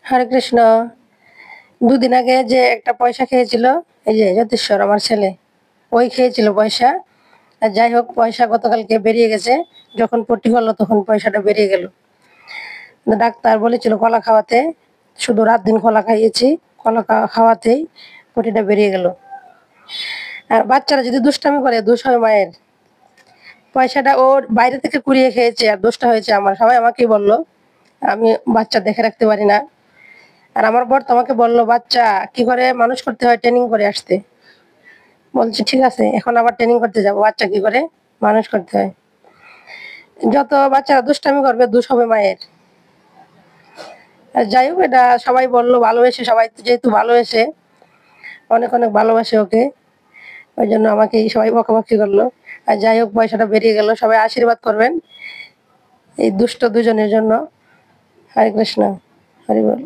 হরে কৃষ্ণ। দুদিন আগে যে একটা পয়সা খেয়েছিল, এই যে জ্যোতিশ্বর আমার ছেলে, ওই খেয়েছিল পয়সা। আর যাই হোক, পয়সা গতকালকে বেরিয়ে গেছে। যখন পট্টি হলো তখন পয়সাটা বেরিয়ে গেল। ডাক্তার বলেছিল কলা খাওয়াতে, শুধু রাত দিন কলা খাইয়েছি। কলা খাওয়াতেই পটিটা বেরিয়ে গেল। আর বাচ্চারা যদি দুষ্টামি করে, দোষ হয় মায়ের। পয়সাটা ওর বাইরে থেকে কুড়িয়ে খেয়েছে, আর দোষটা হয়েছে আমার। সবাই আমাকেই বললো আমি বাচ্চা দেখে রাখতে পারি না। আর আমার বর তো আমাকে বললো বাচ্চা কি করে মানুষ করতে হয় ট্রেনিং করে আসতে। বলছি ঠিক আছে, এখন আবার ট্রেনিং করতে যাবো বাচ্চা কি করে মানুষ করতে হয়। যত বাচ্চারা দুষ্টামি করবে, দোষ হবে মায়ের। আর যাই হোক, এটা সবাই বললো ভালোবেসে, সবাই যেহেতু ভালোবেসে, অনেক অনেক ভালোবাসে ওকে, ওই জন্য আমাকে সবাই বকাবকি করলো। আর যাই হোক, পয়সাটা বেরিয়ে গেল। সবাই আশীর্বাদ করবেন এই দুষ্ট দুজনের জন্য। হরে কৃষ্ণ, হরি বল।